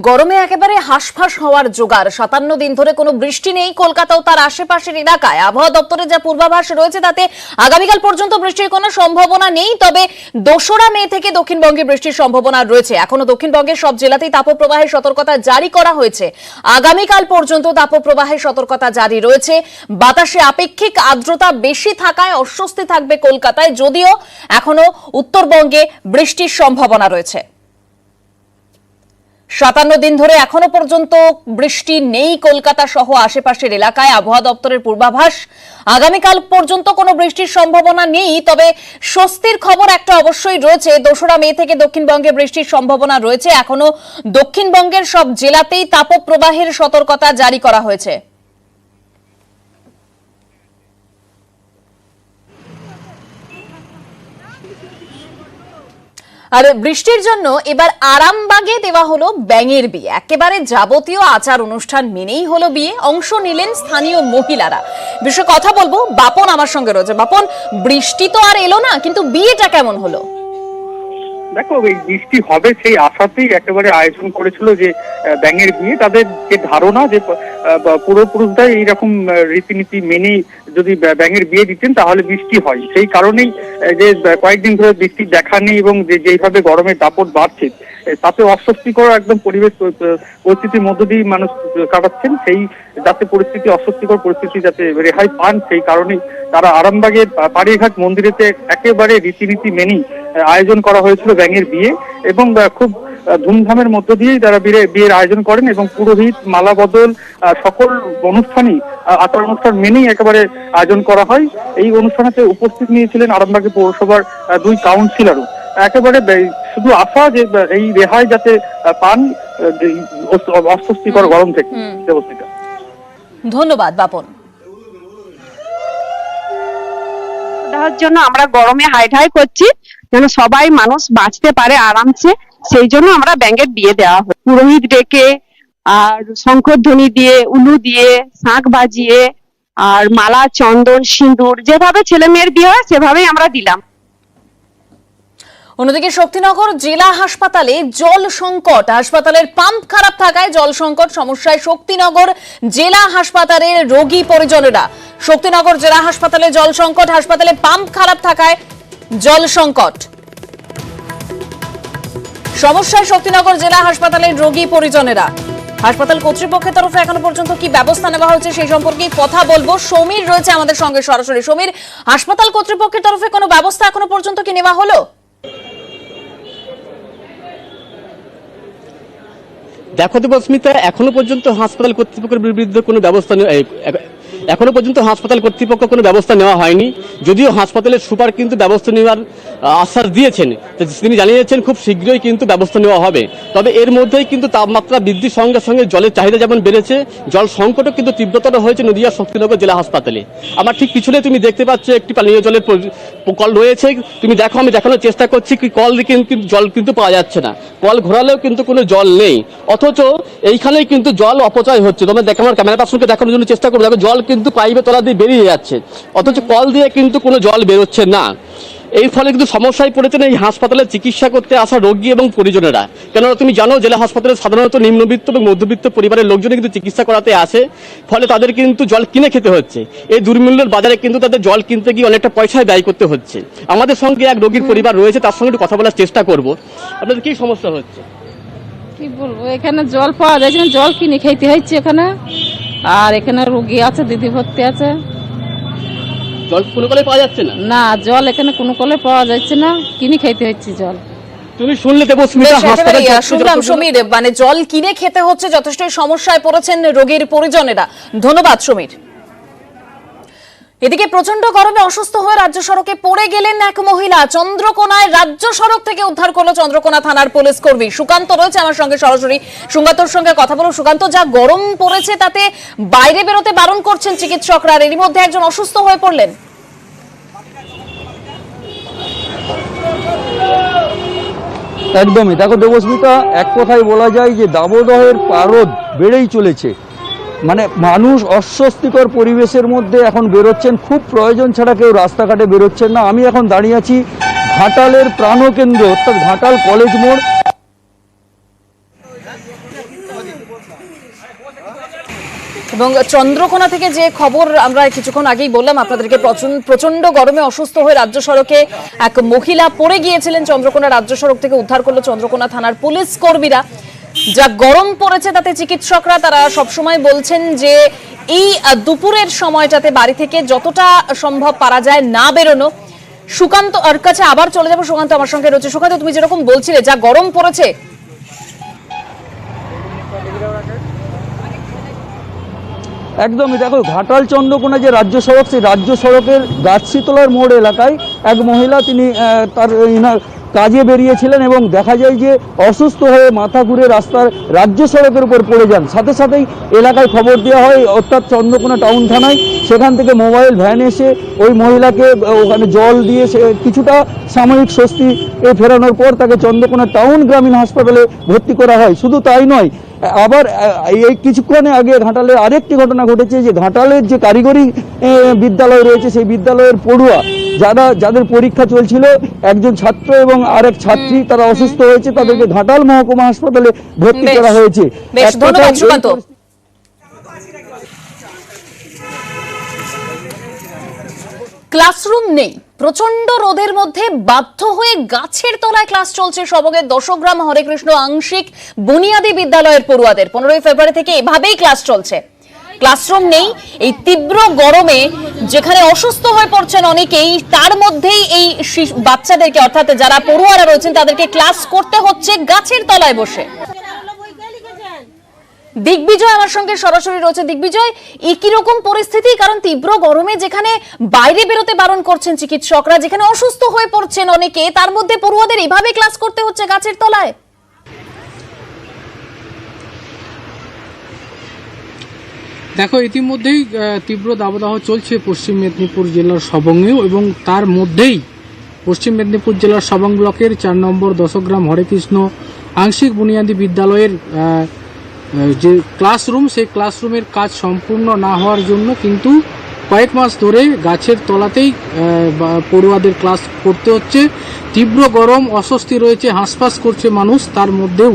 গরমে একেবারে হাঁসফাঁস হওয়ার জোগাড়। 57 দিন ধরে কোনো বৃষ্টি নেই কলকাতা ও তার আশেপাশের এলাকায়। আবহাওয়া দপ্তরের যা পূর্বাভাস রয়েছে তাতে আগামীকাল পর্যন্ত বৃষ্টির কোনো সম্ভাবনা নেই, তবে 2রা মে থেকে দক্ষিণবঙ্গে বৃষ্টির সম্ভাবনা রয়েছে। এখনো দক্ষিণবঙ্গের সব জেলাতেই তাপপ্রবাহের সতর্কতা জারি করা হয়েছে। আগামীকাল পর্যন্ত তাপপ্রবাহের সতর্কতা জারি রয়েছে। বাতাসে আপেক্ষিক আর্দ্রতা বেশি থাকায় অস্বস্তি থাকবে কলকাতায়, যদিও এখনো উত্তরবঙ্গে বৃষ্টির সম্ভাবনা রয়েছে। 57 দিন ধরে এখনো পর্যন্ত বৃষ্টি নেই কলকাতা সহ আশেপাশের এলাকায়। আবহাওয়া দপ্তরের পূর্বাভাস, আগামীকাল পর্যন্ত কোনো বৃষ্টির সম্ভাবনা নেই, তবে স্বস্তির খবর একটা অবশ্যই রয়েছে। 2রা মে থেকে দক্ষিণবঙ্গে বৃষ্টির সম্ভাবনা রয়েছে। এখনো দক্ষিণবঙ্গের সব জেলাতেই তাপপ্রবাহের সতর্কতা জারি করা হয়েছে। আর বৃষ্টির জন্য এবার আরামবাগে দেওয়া হলো ব্যাঙের বিয়ে। একেবারে যাবতীয় আচার অনুষ্ঠান মেনেই হলো বিয়ে। অংশ নিলেন স্থানীয় মহিলারা। বিষয়ে কথা বলবো, বাপন আমার সঙ্গে রয়েছে। বাপন, বৃষ্টি তো আর এলো না, কিন্তু বিয়েটা কেমন হলো? দেখো, এই বৃষ্টি হবে সেই আশাতেই একেবারে আয়োজন করেছিল যে ব্যাঙের বিয়ে। তাদের যে ধারণা যে পূর্বপুরুষরা এইরকম রীতিনীতি মেনে যদি ব্যাঙের বিয়ে দিতেন তাহলে বৃষ্টি হয়, সেই কারণেই যে কয়েকদিন ধরে বৃষ্টি দেখা নেই এবং যেইভাবে গরমের দাপট বাড়ছে তাতে অস্বস্তিকর একদম পরিবেশ পরিস্থিতির মধ্য দিয়ে মানুষ কাটাচ্ছেন। সেই যাতে পরিস্থিতি অস্বস্তিকর পরিস্থিতি যাতে রেহাই পান, সেই কারণেই তারা আরামবাগের পাড়িঘাট মন্দিরেতে একেবারে রীতিনীতি মেনেই আয়োজন করা হয়েছিল ব্যাঙের বিয়ে এবং খুব ধুমধামের মধ্য দিয়েই তারা বিয়ের আয়োজন করেন এবং পুরোহিত, মালা বদল সকল অনুষ্ঠানই আচার অনুষ্ঠান মেনেই একেবারে আয়োজন করা হয়। এই অনুষ্ঠানেতে উপস্থিত নিয়েছিলেন আরামবাগ পৌরসভার 2 কাউন্সিলরও। একেবারে শুধু আশা যে এই রেহাই যাতে পান অস্বস্তিকর গরম থেকে। দেবস্মিতা, ধন্যবাদ বাপন। দেওয়ার জন্য আমরা গরমে হাই করছি যেন সবাই মানুষ বাঁচতে পারে আরামসে, সেই জন্য আমরা ব্যাঙের বিয়ে দেওয়া হয়। পুরোহিত ডেকে আর শঙ্খধ্বনি দিয়ে, উলু দিয়ে, শাঁখ বাজিয়ে আর মালা, চন্দন, সিঁদুর, যেভাবে ছেলে মেয়ের বিয়ে হয় সেভাবেই আমরা দিলাম। অন্যদিকে শক্তিনগর জেলা হাসপাতালে জল সংকট। হাসপাতালের পাম্প খারাপ থাকায় জল সংকট সমস্যায় শক্তিনগর জেলা হাসপাতালের রোগী পরিজনেরা। শক্তিনগর জেলা হাসপাতালে জল সংকট, হাসপাতালে পাম্প খারাপ থাকায় জল সংকট সমস্যায় শক্তিনগর জেলা হাসপাতালের রোগী পরিজনেরা। হাসপাতাল কর্তৃপক্ষের তরফে এখনো পর্যন্ত কি ব্যবস্থা নেওয়া হয়েছে সেই সম্পর্কে কথা বলবো। সমীর রয়েছে আমাদের সঙ্গে সরাসরি। সমীর, হাসপাতাল কর্তৃপক্ষের তরফে কোনো ব্যবস্থা এখনো পর্যন্ত কি নেওয়া হলো? দেখো দেবস্মিতা, এখনো পর্যন্ত হাসপাতাল কর্তৃপক্ষের বিরুদ্ধে কোনো ব্যবস্থা কোনো ব্যবস্থা নেওয়া হয়নি। যদিও হাসপাতালের সুপার কিন্তু ব্যবস্থা নেওয়ার আশ্বাস দিয়েছেন, তিনি জানিয়েছেন খুব শীঘ্রই কিন্তু ব্যবস্থা নেওয়া হবে। তবে এর মধ্যেই কিন্তু তাপমাত্রা বৃদ্ধির সঙ্গে সঙ্গে জলের চাহিদা যেমন বেড়েছে, জল সংকটও কিন্তু তীব্রতর হয়েছে নদিয়া শক্তিনগর জেলা হাসপাতালে। আমার ঠিক পিছনে তুমি দেখতে পাচ্ছ একটি পানীয় জলের কল রয়েছে। তুমি দেখো, আমি দেখানোর চেষ্টা করছি কি কল কিন্তু জল কিন্তু পাওয়া যাচ্ছে না। কল ঘোরালেও কিন্তু কোনো জল নেই, অথচ এইখানেই কিন্তু জল অপচয় হচ্ছে। তোমরা দেখো, আমার ক্যামেরা পার্সনকে দেখানোর জন্য চেষ্টা করবো। দেখো, জল কিন্তু পাইপের তলা দিয়ে বেরিয়ে যাচ্ছে, অথচ কল দিয়ে কিন্তু কোনো জল বেরোচ্ছে না। এই ফলে কিন্তু সমস্যায় পড়েছেন এই হাসপাতালে চিকিৎসা করতে আসা রোগী এবং পরিজনেরা। কেননা তুমি জানো, জেলা হাসপাতালে সাধারণত নিম্নবিত্ত এবং মধ্যবিত্ত পরিবারের লোকজনই কিন্তু চিকিৎসা করাতে আসে, ফলে তাদের কিন্তু জল কিনে খেতে হচ্ছে। এই দুর্মূল্যের বাজারে কিন্তু তাদের জল কিনতে গিয়ে অনেকটা পয়সায় ব্যয় করতে হচ্ছে। আমাদের সঙ্গে এক রোগীর পরিবার রয়েছে, তার সঙ্গে একটু কথা বলার চেষ্টা করবো। আপনাদের কি সমস্যা হচ্ছে? কি বলবো, এখানে জল পাওয়া যাচ্ছে না, জল কিনে খেতে হচ্ছে এখানে। আর এখানে রোগী আছে, দিদি ভর্তি আছে। জল কোনো কলে পাওয়া যাচ্ছে না? না, জল এখানে কোনো কলে পাওয়া যাচ্ছে না, কিনে খেতে হচ্ছে জল। তুমি শুনলে দেবস্মিতা, শুনলাম সমীর, মানে জল কিনে খেতে হচ্ছে, যথেষ্ট সমস্যায় পড়েছেন রোগীর পরিজনেরা। ধন্যবাদ সমীর। এদিকে প্রচন্ড গরমে অসুস্থ হয়ে রাজ্য সড়কে পড়ে গেলেন এক মহিলা। চন্দ্রকোনায় রাজ্য সড়ক থেকে উদ্ধার করলো চন্দ্রকোনা থানার পুলিশ কর্মী। সুকান্ত রয়েছে আমার সঙ্গে সরাসরি। সুকান্তর সঙ্গে কথা বলবো। সুকান্ত, যা গরম পড়েছে তাতে বাইরে বেরোতে বারণ করছেন চিকিৎসকরা, এরই মধ্যে একজন অসুস্থ হয়ে পড়লেন। একদমই। দেখো দেবস্মিতা, এক কথায় বলা যায় যে দাবদাহের পারদ বেড়েই চলেছে। মানে মানুষ অস্বস্তিকর পরিবেশের মধ্যে এখন বেরোচ্ছেন, খুব প্রয়োজন ছাড়া কেউ রাস্তাঘাটে বেরোচ্ছেন না। আমি এখন দাঁড়িয়ে আছি ঘাটালের প্রাণকেন্দ্র অর্থাৎ ঘাটাল কলেজ মোড়। এবং চন্দ্রকোনা থেকে যে খবর আমরা কিছুক্ষণ আগেই বললাম আপনাদেরকে, প্রচন্ড গরমে অসুস্থ হয়ে রাজ্য সড়কে এক মহিলা পড়ে গিয়েছিলেন। চন্দ্রকোনা রাজ্য সড়ক থেকে উদ্ধার করলো চন্দ্রকোনা থানার পুলিশ কর্মীরা। যা গরম পড়েছে তাতে চিকিৎসকরা তারা সবসময় বলছেন যে এই দুপুরের সময়টাতে বাড়ি থেকে যতটা সম্ভব পারা যায় না বেরোনো। সুকান্ত আর কাছে আবার চলে যাবো, সুকান্ত আমার সঙ্গে রয়েছে। সুকান্ত, তুমি যেরকম বলছিলে যা গরম পড়েছে, একদমই দেখো, ঘাটাল চন্দ্রকোনা যে রাজ্য সড়ক, সেই রাজ্য সড়কের গাছশীতলার মোড় এলাকায় এক মহিলা তিনি তার কাজে বেরিয়েছিলেন এবং দেখা যায় যে অসুস্থ হয়ে মাথা ঘুরে রাস্তার রাজ্য সড়কের উপর পড়ে যান। সাথে সাথেই এলাকায় খবর দেওয়া হয়, অর্থাৎ চন্দ্রকোনা টাউন থানায়। সেখান থেকে মোবাইল ভ্যান এসে ওই মহিলাকে ওখানে জল দিয়ে কিছুটা সাময়িক স্বস্তি ফেরানোর পর তাকে চন্দ্রকোনা টাউন গ্রামীণ হাসপাতালে ভর্তি করা হয়। শুধু তাই নয়, আবার এই কিছুক্ষণে আগে ঘাটালে আরেকটি ঘটনা ঘটেছে যে ঘাটালের যে কারিগরি বিদ্যালয় রয়েছে, সেই বিদ্যালয়ের পড়ুয়া যাদের পরীক্ষা চলছিল, একজন ছাত্র এবং আরেক ছাত্রী তারা অসুস্থ হয়েছে, তাদেরকে ঘাটাল মহকুমা হাসপাতালে ভর্তি করা হয়েছে। ধন্যবাদ সুকান্ত। ক্লাসরুম নেই, প্রচন্ড রোদের মধ্যে বাধ্য হয়ে গাছের তলায় ক্লাস চলছে সবগের দশগ্রাম হরেকৃষ্ণ আংশিক বুনিয়াদী বিদ্যালয়ের পড়ুয়াদের। 15 ফেব্রুয়ারি থেকে এভাবেই ক্লাস চলছে। ক্লাসরুম নেই, এই তীব্র গরমে যেখানে অসুস্থ হয়ে পড়ছেন অনেকেই, তার মধ্যেই এই বাচ্চাদেরকে অর্থাৎ যারা পড়ুয়ারা রয়েছেন তাদেরকে ক্লাস করতে হচ্ছে গাছের তলায় বসে। দিগ্বিজয় আমার সঙ্গে সরাসরি রয়েছে। দিগ্বিজয়, একই রকম পরিস্থিতি, কারণ তীব্র গরমে যেখানে বাইরে বেরোতে বারণ করছেন চিকিৎসকরা, যেখানে অসুস্থ হয়ে পড়ছেন অনেকে, তার মধ্যে পড়ুয়াদের এভাবে ক্লাস করতে হচ্ছে গাছের তলায়। দেখো, ইতিমধ্যেই তীব্র দাবদাহ চলছে পশ্চিম মেদিনীপুর জেলার সবংয়েও, এবং তার মধ্যেই পশ্চিম মেদিনীপুর জেলার সবং ব্লকের 4 নম্বর দশগ্রাম হরেকৃষ্ণ আংশিক বুনিয়াদী বিদ্যালয়ের যে ক্লাসরুম, সেই ক্লাসরুমের কাজ সম্পূর্ণ না হওয়ার জন্য কিন্তু কয়েক মাস ধরে গাছের তলাতেই পড়ুয়াদের ক্লাস করতে হচ্ছে। তীব্র গরম, অস্বস্তি রয়েছে, হাঁসফাঁস করছে মানুষ, তার মধ্যেও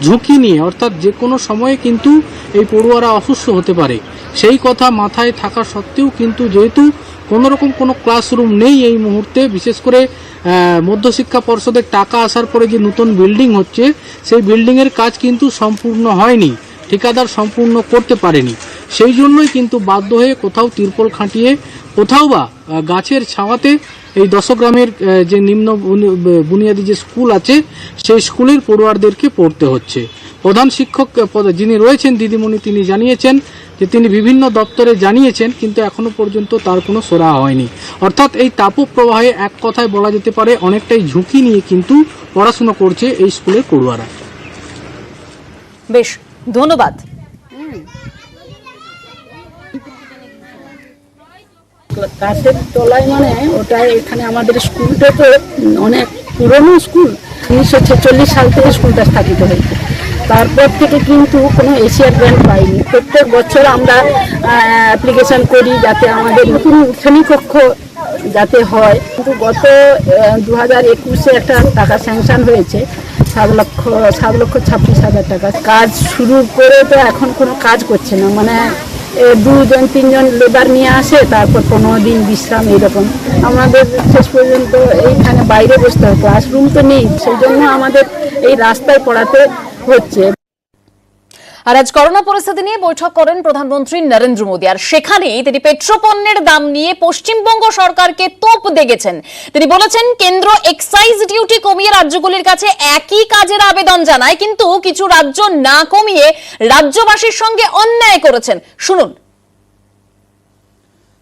ঝুঁকি নিয়ে, অর্থাৎ যে কোনো সময়ে কিন্তু এই পড়ুয়ারা অসুস্থ হতে পারে, সেই কথা মাথায় থাকা সত্ত্বেও কিন্তু যেহেতু কোনোরকম কোনো ক্লাসরুম নেই এই মুহূর্তে, বিশেষ করে মধ্যশিক্ষা পর্ষদের টাকা আসার পরে যে নতুন বিল্ডিং হচ্ছে, সেই বিল্ডিংয়ের কাজ কিন্তু সম্পূর্ণ হয়নি, ঠিকাদার সম্পূর্ণ করতে পারেনি। সেই জন্যই কিন্তু বাধ্য হয়ে কোথাও তিরপল খাটিয়ে, কোথাও বা গাছের ছাওয়াতে এই দশগ্রামের যে নিম্ন বুনিয়াদী যে স্কুল আছে, সেই স্কুলের পড়ুয়ারদেরকে পড়তে হচ্ছে। প্রধান শিক্ষক যিনি রয়েছেন দিদিমণি, তিনি জানিয়েছেন যে তিনি বিভিন্ন দপ্তরে জানিয়েছেন, কিন্তু এখনো পর্যন্ত তার কোনো সুরাহা হয়নি। অর্থাৎ এই তাপপ্রবাহে এক কথায় বলা যেতে পারে অনেকটাই ঝুঁকি নিয়ে কিন্তু পড়াশোনা করছে এই স্কুলের পড়ুয়ারা। বেশ, ধন্যবাদ। গাছের তলায় মানে ওটা, এখানে আমাদের স্কুলটা তো অনেক পুরনো স্কুল, 1946 সাল থেকে স্কুলটা স্থাপিত হয়েছে। তারপর থেকে কিন্তু কোনো এশিয়ার গ্র্যান্ট পাইনি। প্রত্যেক বছর আমরা অ্যাপ্লিকেশন করি যাতে আমাদের নতুন শ্রেণীকক্ষ যাতে হয়, কিন্তু গত 2021-এ একটা টাকা স্যাংশন হয়েছে, 7,26,000 টাকা। কাজ শুরু করে তো এখন কোনো কাজ করছে না, মানে 2-3 লেবার নিয়ে আসে, তারপর 15 দিন বিশ্রাম, এইরকম। আমাদের শেষ পর্যন্ত এইখানে বাইরে বসতে হয়, ক্লাসরুম তো নেই, সেই জন্য আমাদের এই রাস্তায় পড়াতে হচ্ছে। আর আজ করোনা পরিস্থিতি নিয়ে বৈঠক করেন প্রধানমন্ত্রী নরেন্দ্র মোদী, আর সেখানেই তিনি পেট্রোপণ্যের দাম নিয়ে পশ্চিমবঙ্গ সরকারকে তোপ দেগেছেন। তিনি বলেছেন, কেন্দ্র এক্সাইজ ডিউটি কমিয়ে রাজ্যগুলির কাছে একই কাজের আবেদন জানায়, কিন্তু কিছু রাজ্য না কমিয়ে রাজ্যবাসীর সঙ্গে অন্যায় করেছেন। শুনুন।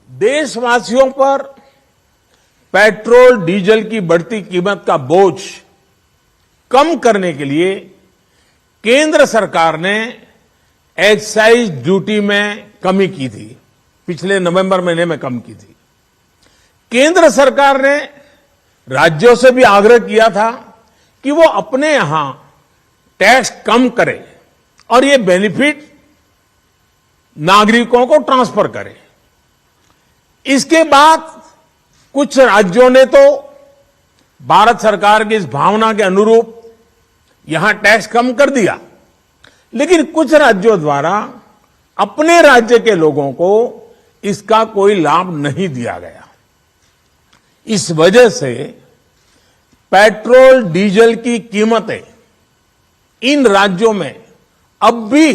देशवासियों पर पेट्रोल डीजल की बढ़ती कीमत का बोझ कम करने के लिए केंद्र सरकार ने एक्साइज ड्यूटी में कमी की थी। पिछले नवंबर महीने में कम की थी। केंद्र सरकार ने राज्यों से भी आग्रह किया था कि वो अपने यहां टैक्स कम करे और ये बेनिफिट नागरिकों को ट्रांसफर करे। इसके बाद कुछ राज्यों ने तो भारत सरकार की इस भावना के अनुरूप यहां टैक्स कम कर दिया, लेकिन कुछ राज्यों द्वारा अपने राज्य के लोगों को इसका कोई लाभ नहीं दिया गया। इस वजह से पेट्रोल डीजल की कीमतें इन राज्यों में अब भी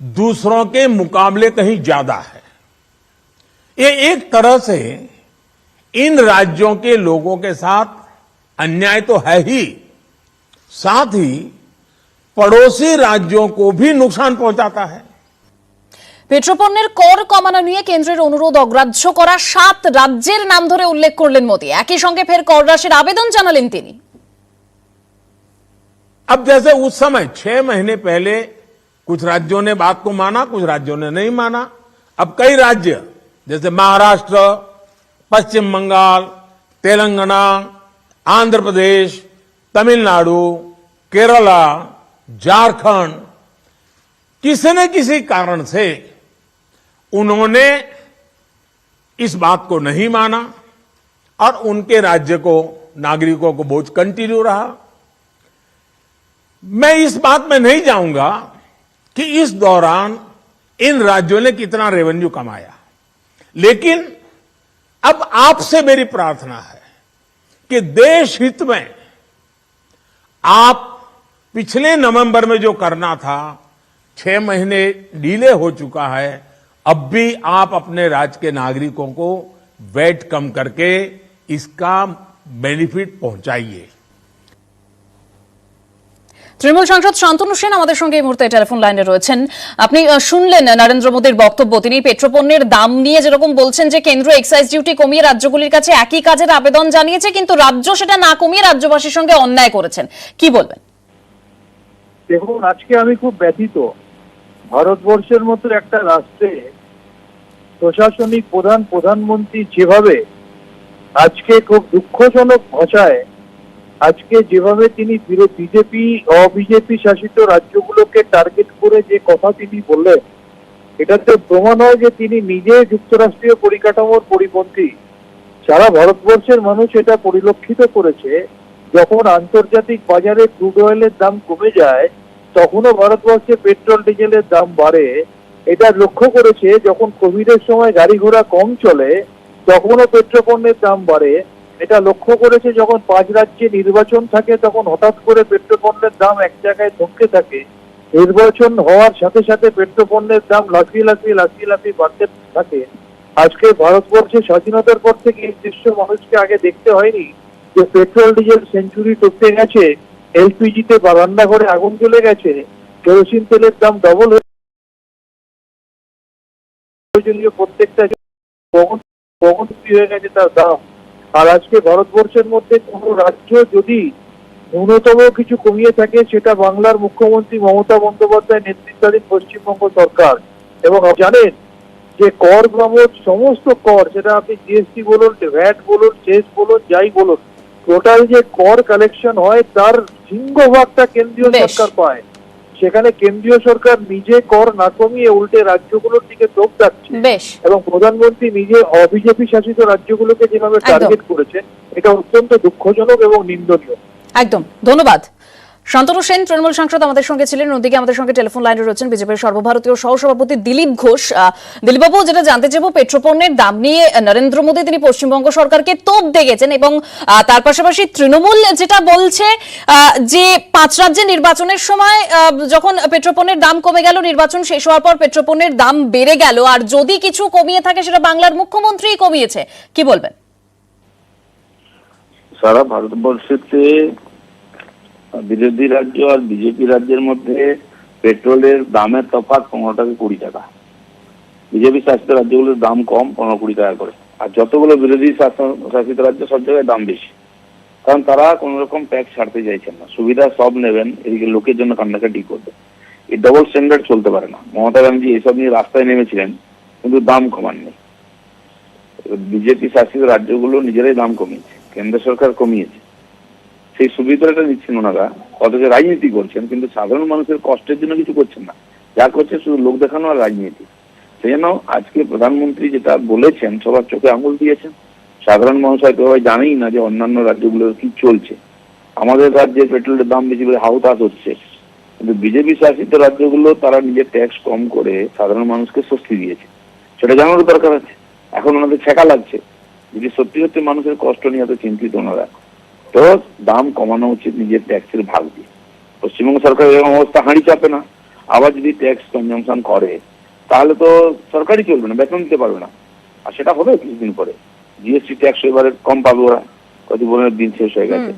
दूसरों के मुकाबले कहीं ज्यादा है। ये एक तरह से इन राज्यों के लोगों के साथ अन्याय तो है ही, साथ ही पड़ोसी राज्यों को भी नुकसान पहुंचाता है। পেট্রোপণ্যের কর কমানো নিয়ে কেন্দ্রের অনুরোধ অগ্রাহ্য করা 7 রাজ্যের নাম ধরে উল্লেখ করলেন মোদী। একই সঙ্গে ফের কর হ্রাসের আবেদন জানালেন তিনি। अब जैसे उस समय 6 महीने पहले कुछ राज्यों ने बात को माना, कुछ राज्यों ने नहीं माना। अब कई राज्य जैसे महाराष्ट्र, पश्चिम बंगाल, तेलंगाना, आंध्र प्रदेश, तमिलनाडु, केरला, झारखंड, किसी न किसी कारण से उन्होंने इस बात को नहीं माना और उनके राज्य को, नागरिकों को बोझ कंटिन्यू रहा। मैं इस बात में नहीं जाऊंगा कि इस दौरान इन राज्यों ने कितना रेवेन्यू कमाया, लेकिन अब आपसे मेरी प्रार्थना है कि देश हित में आप पिछले नवंबर में जो करना था, 6 महीने डिले हो चुका है, अब भी आप अपने राज्य के नागरिकों को वैट कम करके इसका बेनिफिट पहुंचाइए। তৃণমূল সাংসদ শান্তনু সেন আমাদের সঙ্গে এই মুহূর্তে টেলিফোন লাইনে রয়েছেন। আপনি শুনলেন নরেন্দ্র মোদীর বক্তব্য। তিনি পেট্রোপণ্যের দাম নিয়ে যেরকম বলছেন যে কেন্দ্র এক্সাইজ ডিউটি কমিয়ে রাজ্যগুলির কাছে একই কাজের আবেদন জানিয়েছে, কিন্তু রাজ্য সেটা না কমিয়ে রাজ্যবাসীর সঙ্গে অন্যায় করেছেন, কি বলবেন? দেখুন, আজকে আমি খুব ব্যথিত। ভারতবর্ষের মতো একটা রাষ্ট্রে প্রশাসনিক প্রধানমন্ত্রী যেভাবে আজকে খুব দুঃখজনক ভাষায় আজকে যেভাবে তিনি বিজেপি অবিজেপি শাসিত রাজ্যগুলোকে টার্গেট করে যে কথা তিনি বললেন, এটাতে প্রমাণ হয় যে তিনি নিজে যুক্তরাষ্ট্রীয় পরিকাঠামোর পরিপন্থী। সারা ভারতবর্ষের মানুষ এটা পরিলক্ষিত করেছে। যখন আন্তর্জাতিক বাজারে ক্রুড অয়েলের দাম কমে যায়, তখনও ভারতবর্ষে পেট্রোল ডিজেলের দাম বাড়ে। এটা লক্ষ্য করেছে যখন কোভিডের সময় গাড়ি ঘোড়া কম চলে, তখনও পেট্রোপণ্যের দাম বাড়ে। এটা লক্ষ্য করেছে যখন 5 রাজ্যে নির্বাচন থাকে, তখন হঠাৎ করে পেট্রোপণ্যের দাম এক জায়গায় থমকে থাকে। নির্বাচন হওয়ার সাথে সাথে পেট্রোপণ্যের দাম লাফিয়ে বাড়তে থাকে। আজকে ভারতবর্ষে স্বাধীনতার পর থেকে এই দৃশ্য মানুষকে আগে দেখতে হয়নি যে পেট্রোল ডিজেল সেঞ্চুরি টপকে গেছে, এলপিজিতে বা রান্নাঘরে আগুন জ্বলে গেছে, কেরোসিন তেলের দাম ডবল প্রত্যেকটা হয়ে গেছে তার দাম। আর আজকে ভারতবর্ষের মধ্যে কোন রাজ্য যদি ন্যূনতম কিছু কমিয়ে থাকে, সেটা বাংলার মুখ্যমন্ত্রী মমতা বন্দ্যোপাধ্যায় নেতৃত্বাধীন পশ্চিমবঙ্গ সরকার। এবং জানেন যে কর বাবদ সমস্ত কর, সেটা আপনি জিএসটি বলুন, ভ্যাট বলুন, সেস বলুন, যাই বলুন, টোটাল যে কর কালেকশন হয় তার সিংহভাগটা কেন্দ্রীয় সরকার পায়। সেখানে কেন্দ্রীয় সরকার নিজে কর না কমিয়ে উল্টে রাজ্যগুলোর দিকে চোখ রাখছে এবং প্রধানমন্ত্রী নিজে অবিজেপি শাসিত রাজ্যগুলোকে যেভাবে টার্গেট করেছেন, এটা অত্যন্ত দুঃখজনক এবং নিন্দনীয়। একদম, ধন্যবাদ। শান্তনু সেন তৃণমূল সাংসদ আমাদের সঙ্গে ছিলেন। ওদিকে আমাদের সঙ্গে টেলিফোন লাইনে রয়েছেন বিজেপির সর্বভারতীয় সহসভাপতি দিলীপ ঘোষ। দিলীপবাবু, যেটা জানতে চাইবো, পেট্রোপণ্যের দাম নিয়ে নরেন্দ্র মোদী তিনি পশ্চিমবঙ্গ সরকারকে তোপ দেখেছেন এবং তার পাশাপাশি তৃণমূল যেটা বলছে যে 5 রাজ্যে নির্বাচনের সময় যখন পেট্রোপণ্যের দাম কমে গেল, নির্বাচন শেষ হওয়ার পর পেট্রোপণ্যের দাম বেড়ে গেল, আর যদি কিছু কমিয়ে থাকে সেটা বাংলার মুখ্যমন্ত্রীই কমিয়েছে, কি বলবেন? সারা ভারতবর্ষেতে বিরোধী রাজ্য আর বিজেপি রাজ্যের মধ্যে পেট্রোলের দামের তফাৎ 15 টাকা 20 টাকা। বিজেপি শাসিত রাজ্যগুলোর দাম কম, 15-20 টাকা করে। আর যতগুলো বিরোধী শাসিত রাজ্য সব জায়গায় দাম বেশি, কারণ তারা কোন রকম ট্যাক্স ছাড়তে চাইছেন না। সুবিধা সব নেবেন, এদিকে লোকের জন্য কান্নাকাটি করবে। এই ডবল স্ট্যান্ডার্ড চলতে পারে না। মমতা ব্যানার্জি এসব নিয়ে রাস্তায় নেমেছিলেন, কিন্তু দাম কমাননি। বিজেপি শাসিত রাজ্যগুলো নিজেরাই দাম কমিয়েছে, কেন্দ্র সরকার কমিয়েছে। সেই সুবিধাটা নিচ্ছেন ওনারা, অথচ রাজনীতি করছেন, কিন্তু সাধারণ মানুষের কষ্টের জন্য কিছু করছেন না। যা করছে শুধু লোক দেখানো আর রাজনীতি। সেই জন্য আজকে প্রধানমন্ত্রী যেটা বলেছেন, সবার চোখে আঙুল দিয়েছেন। সাধারণ মানুষ হয়তো জানেই না যে অন্যান্য রাজ্যগুলোর কি চলছে। আমাদের রাজ্যে পেট্রোলের দাম বেশি করে হাউতাস হচ্ছে, কিন্তু বিজেপি শাসিত রাজ্যগুলো তারা নিজের ট্যাক্স কম করে সাধারণ মানুষকে স্বস্তি দিয়েছে, সেটা জানারও দরকার আছে। এখন ওনাদের ছেঁকা লাগছে, যদি সত্যি সত্যি মানুষের কষ্ট নিয়ে এত চিন্তিত ওনারা, তো দাম কমানো উচিত নিজের ট্যাক্সের ভাগ দিয়ে। পশ্চিমবঙ্গ সরকার এরকম অবস্থা হাঁড়ি চাপে না, আবার যদি ট্যাক্স কনজামশন করে তাহলে তো সরকারই চলবে না, বেতন দিতে পারবে না। আর সেটা হবে কিছুদিন পরে, জিএসটি ট্যাক্স এবারে কম পাবে ওরা, কতদিনের দিন শেষ হয়ে গেছে।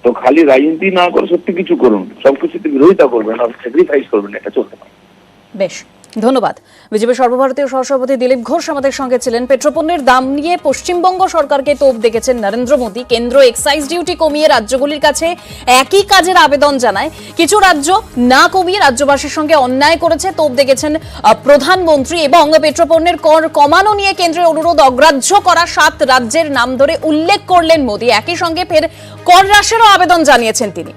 তো খালি রাজনীতি না করে সত্যি কিছু করুন, সবকিছুতে বিরোধিতা করবেন আর স্যাক্রিফাইস করবেন, এটা চলতে পারে। বেশ, ধন্যবাদ। বিজেপি সর্বভারতীয় সহসভাপতি দিলীপ ঘোষ আমাদের সঙ্গে ছিলেন। পেট্রোপণ্যের দাম নিয়ে পশ্চিমবঙ্গ সরকারকে তোপ দেখেছেন নরেন্দ্র মোদী। কেন্দ্র এক্সাইজ ডিউটি কমিয়ে রাজ্যগুলির কাছে একই কাজের আবেদন জানায়। কিছু রাজ্য না কমিয়ে রাজ্যবাসীর সঙ্গে অন্যায় করেছে, তোপ দেখেছেন প্রধানমন্ত্রী। এবং পেট্রোপণ্যের কর কমানো নিয়ে কেন্দ্রের অনুরোধ অগ্রাহ্য করা 7 রাজ্যের নাম ধরে উল্লেখ করলেন মোদী। একই সঙ্গে ফের কর হ্রাসেরও আবেদন জানিয়েছেন তিনি।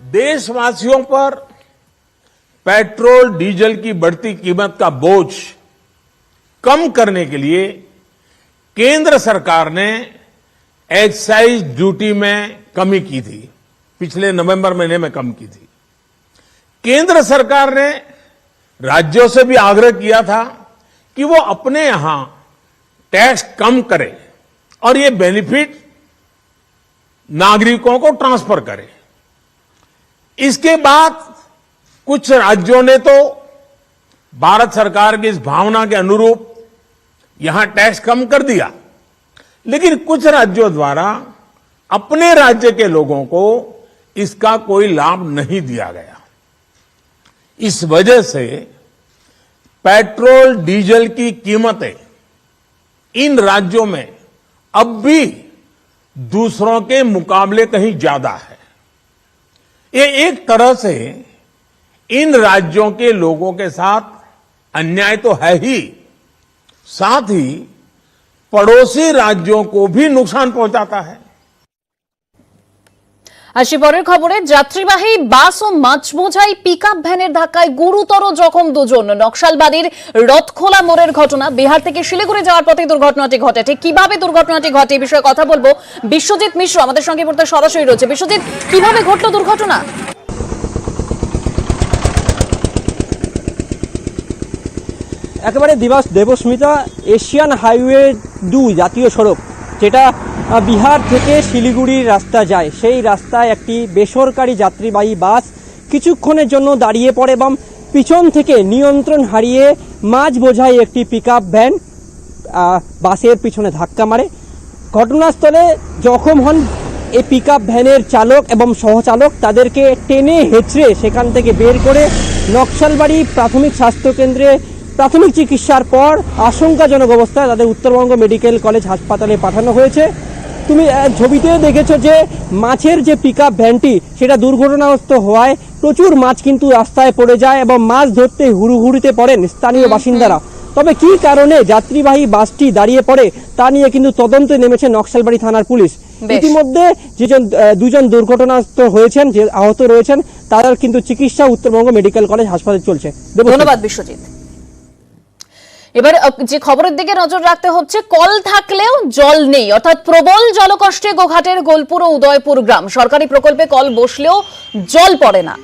देशवासियों पर पेट्रोल डीजल की बढ़ती कीमत का बोझ कम करने के लिए केंद्र सरकार ने एक्साइज ड्यूटी में कमी की थी, पिछले नवंबर महीने में कम की थी। केंद्र सरकार ने राज्यों से भी आग्रह किया था कि वो अपने यहां टैक्स कम करे और ये बेनिफिट नागरिकों को ट्रांसफर करे। इसके बाद कुछ राज्यों ने तो भारत सरकार की इस भावना के अनुरूप यहां टैक्स कम कर दिया, लेकिन कुछ राज्यों द्वारा अपने राज्य के लोगों को इसका कोई लाभ नहीं दिया गया। इस वजह से पेट्रोल डीजल की कीमतें इन राज्यों में अब भी दूसरों के मुकाबले कहीं ज्यादा है। ये एक तरह से इन राज्यों के लोगों के साथ अन्याय तो है ही, साथ ही पड़ोसी राज्यों को भी नुकसान पहुंचाता है। আসি পরের খবরে। যাত্রীবাহী বাস ও মাছ বোঝাই পিকআপ ভ্যানের ধাক্কায় গুরুতর জখম দুজন। নকশালবাড়ির রথখোলা মোড়ের ঘটনা। বিহার থেকে শিলিগুড়ি যাওয়ার পথে দুর্ঘটনাটি ঘটে। ঠিক কিভাবে দুর্ঘটনাটি ঘটে এই বিষয়ে কথা বলবো বিশ্বজিৎ মিশ্র আমাদের সঙ্গে পড়তে সরাসরি রয়েছে। বিশ্বজিৎ, কিভাবে ঘটলো দুর্ঘটনা? একেবারে দেবস্মিতা, এশিয়ান হাইওয়ে 2 জাতীয় সড়ক, যেটা বিহার থেকে শিলিগুড়ির রাস্তা যায়, সেই রাস্তায় একটি বেসরকারি যাত্রীবাহী বাস কিছুক্ষণের জন্য দাঁড়িয়ে পড়ে এবং পিছন থেকে নিয়ন্ত্রণ হারিয়ে মাছ বোঝাই একটি পিকআপ ভ্যান বাসের পিছনে ধাক্কা মারে। ঘটনাস্থলে জখম হন এই পিকআপ ভ্যানের চালক এবং সহচালক। তাদেরকে টেনে হেঁচড়ে সেখান থেকে বের করে নকশালবাড়ি প্রাথমিক স্বাস্থ্যকেন্দ্রে প্রাথমিক চিকিৎসার পর আশঙ্কাজনক অবস্থায় তাদের উত্তরবঙ্গ মেডিকেল কলেজ হাসপাতালে পাঠানো হয়েছে। তুমি ছবিতে দেখেছো যে মাছের যে পিকআপ ভ্যানটি সেটা দুর্ঘটনাগ্রস্ত হওয়ায় প্রচুর মাছ কিন্তু রাস্তায় পড়ে যায় এবং মাছ ধরতে হুড়ুহুড়িতে পড়েন স্থানীয় বাসিন্দারা। তবে কি কারণে যাত্রীবাহী বাসটি দাঁড়িয়ে পড়ে তা নিয়ে কিন্তু তদন্তে নেমেছে নকশালবাড়ি থানার পুলিশ। ইতিমধ্যে দুজন দুর্ঘটনাগ্রস্ত হয়েছেন, যে আহত রয়েছেন, তাদের কিন্তু চিকিৎসা উত্তরবঙ্গ মেডিকেল কলেজ হাসপাতালে চলছে। ধন্যবাদ বিশ্বজিৎ। এবার যে খবরের দিকে নজর রাখতে হচ্ছে, কল থাকলেও জল নেই, অর্থাৎ প্রবল জলকষ্টে গোঘাটের গোলপুর ও উদয়পুর গ্রাম। সরকারি প্রকল্পে কল বসলেও জল পড়ে না।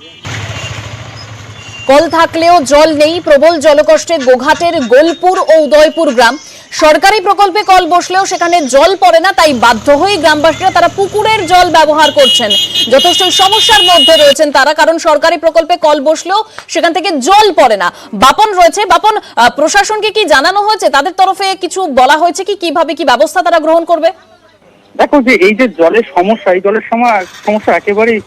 কল থাকলেও জল নেই, প্রবল জলকষ্টে গোঘাটের গোলপুর ও উদয়পুর গ্রাম। সরকারি প্রকল্পে কল বসলেও সেখানে জল পড়ে না, তাই বাধ্য হয়ে গ্রামবাসীরা তারা পুকুরের জল ব্যবহার করছেন। যথেষ্ট সমস্যার মধ্যে রয়েছেন তারা, কারণ সরকারি প্রকল্পে কল বসলেও সেখান থেকে জল পড়ে না। বাপন রয়েছে। বাপন, প্রশাসনকে কি জানানো হয়েছে? তাদের তরফে কিছু বলা হয়েছে কি, কিভাবে কি ব্যবস্থা তারা গ্রহণ করবে? দেখো, যে এই যে জলের সমস্যা, এই জলের সমস্যা একেবারেই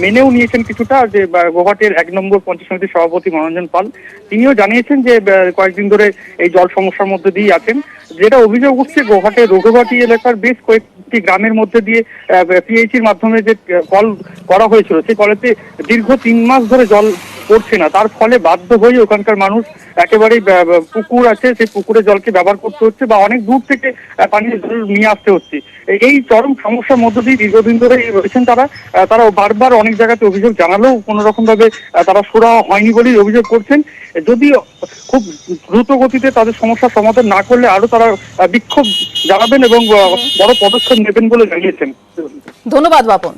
মেনেও নিয়েছেন কিছুটা, যে গোঘাটের 1 নম্বর পঞ্চায়েত সমিতির সভাপতি মনোরঞ্জন পাল, তিনিও জানিয়েছেন যে কয়েকদিন ধরে এই জল সমস্যার মধ্যে দিয়ে আছেন। যেটা অভিযোগ উঠছে, গোঘাটের রঘুঘাটি এলাকার বেশ কয়েকটি গ্রামের মধ্যে দিয়ে পিএইচির মাধ্যমে যে কল করা হয়েছিল, সেই কলেতে দীর্ঘ 3 মাস ধরে জল পড়ছে না। তার ফলে বাধ্য হয়ে ওখানকার মানুষ একেবারেই পুকুর আছে, সেই পুকুরের জলকে ব্যবহার করতে হচ্ছে বা অনেক দূর থেকে পানীয় জল নিয়ে আসতে হচ্ছে। এই চরম সমস্যার মধ্য দিয়ে দীর্ঘদিন ধরে রয়েছেন তারা। তারা বারবার অনেক জায়গাতে অভিযোগ জানালেও কোনো রকম ভাবে তারা সুরাহা হয়নি বলেই অভিযোগ করছেন। যদি খুব দ্রুত গতিতে তাদের সমস্যার সমাধান না করলে আরো তারা বিক্ষোভ জানাবেন এবং বড় পদক্ষেপ নেবেন বলে জানিয়েছেন। ধন্যবাদ বাপন।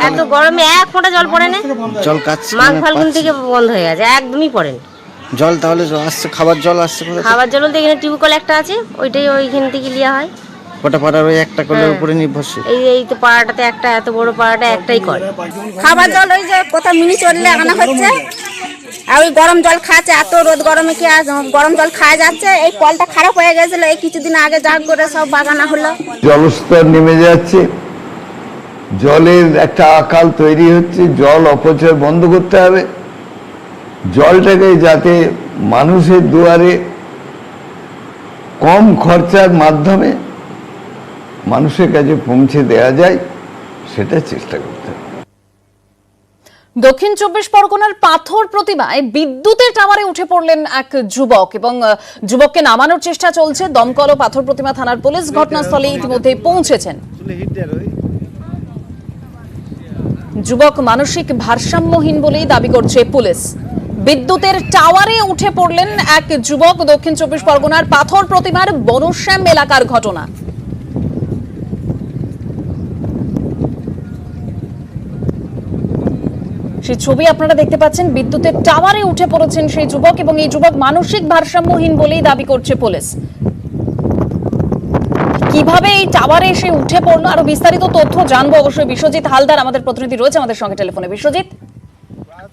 এত গরমে এক ফোঁটা জল পড়ে না, জল কাটছে মাঘ ফাল্গুন থেকে বন্ধ হয়ে গেছে, একদমই পড়েন জল। তাহলে আসছে খাবার জল আসছে, খাবার জল বলতে এখানে টিউবকল একটা আছে, ওইটাই ওইখান থেকে লিয়া হয়। গোটা পাড়ার ওই একটা কলের উপরে নির্ভরশীল। এই তো পাড়াটাতে একটা, এত বড় পাড়াটা একটাই কল। খাবার জল ওই যে কোথাও মিনি চললে আনা হচ্ছে, আর ওই গরম জল খাচ্ছে, এত রোদ গরমে কি আর গরম জল খাওয়া যাচ্ছে। এই কলটা খারাপ হয়ে গেছিল, এই কিছুদিন আগে যা করে সব বাগানা হলো। জলস্তর নেমে যাচ্ছে, জলের একটা আকাল তৈরি হচ্ছে, জল অপচয় বন্ধ করতে হবে। জলটাকে যাতে মানুষের দুয়ারে কম খরচার মাধ্যমে মানুষের কাছে পৌঁছে দেওয়া যায়, সেটা চেষ্টা করতে হবে। দক্ষিণ 24 পরগনার পাথর প্রতিমায় বিদ্যুতের টাওয়ারে উঠে পড়লেন এক যুবক এবং যুবককে নামানোর চেষ্টা চলছে। দমকল ও পাথর প্রতিমা থানার পুলিশ ঘটনাস্থলে ইতিমধ্যে পৌঁছেছেন। যুবক মানসিক ভারসাম্যহীন বলেই দাবি করছে পুলিশ। বিদ্যুতের টাওয়ারে উঠে পড়লেন এক যুবক। দক্ষিণ 24 পরগনার পাথর প্রতিমার বনশ্যাম এলাকার ঘটনা। সেই ছবি আপনারা দেখতে পাচ্ছেন। বিদ্যুতের টাওয়ারে উঠে পড়েছেন সেই যুবক এবং এই যুবক মানসিক ভারসাম্যহীন বলেই দাবি করছে পুলিশ। কিভাবে এই টাওয়ারে এসে উঠে পড়লো, আরো বিস্তারিত তথ্য জানবো অবশ্যই। বিশ্বজিৎ হালদার আমাদের প্রতিনিধি রয়েছে আমাদের সঙ্গে টেলিফোনে। বিশ্বজিৎ।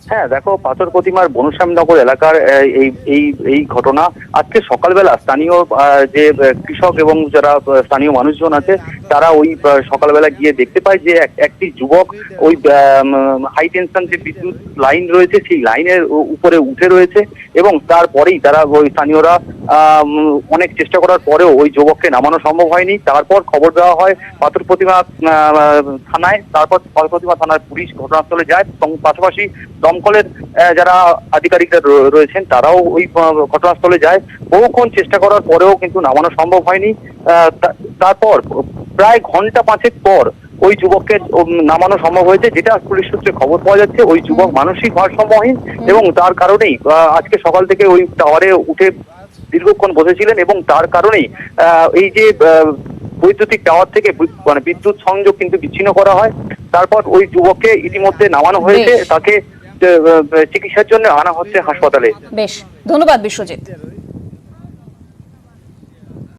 হ্যাঁ, দেখো, পাথর প্রতিমার বনশ্যামনগর এলাকার এই ঘটনা আজকে সকালবেলা স্থানীয় যে কৃষক এবং যারা স্থানীয় মানুষজন আছে তারা ওই সকালবেলা গিয়ে দেখতে পায় যে একটি যুবক ওই হাই টেনশন যে বিদ্যুৎ লাইন রয়েছে সেই লাইনের উপরে উঠে রয়েছে এবং তারপরেই তারা ওই স্থানীয়রা অনেক চেষ্টা করার পরেও ওই যুবককে নামানো সম্ভব হয়নি। তারপর খবর দেওয়া হয় পাথর প্রতিমা থানায়। তারপর পাথর প্রতিমা থানার পুলিশ ঘটনাস্থলে যায় এবং পাশাপাশি দমকলের যারা আধিকারিকরা রয়েছেন তারাও ওই ঘটনাস্থলে যায়। বহুক্ষণ চেষ্টা করার পরেও কিন্তু নামানো সম্ভব হয়নি। তারপর প্রায় ঘন্টা 5 পর ওই যুবককে নামানো সম্ভব হয়েছে, যেটা পুলিশ সূত্রে খবর পাওয়া যাচ্ছে। ওই যুবক মানসিক ভারসাম্যহীন এবং তার কারণেই আজকে সকাল থেকে ওই টাওয়ারে উঠে দীর্ঘক্ষণ বসেছিলেন এবং তার কারণেই এই যে বৈদ্যুতিক টাওয়ার থেকে মানে বিদ্যুৎ সংযোগ কিন্তু বিচ্ছিন্ন করা হয়। তারপর ওই যুবককে ইতিমধ্যে নামানো হয়েছে, তাকে চিকিৎসার জন্য আনা হচ্ছে হাসপাতালে। বেশ, ধন্যবাদ বিশ্বজিৎ।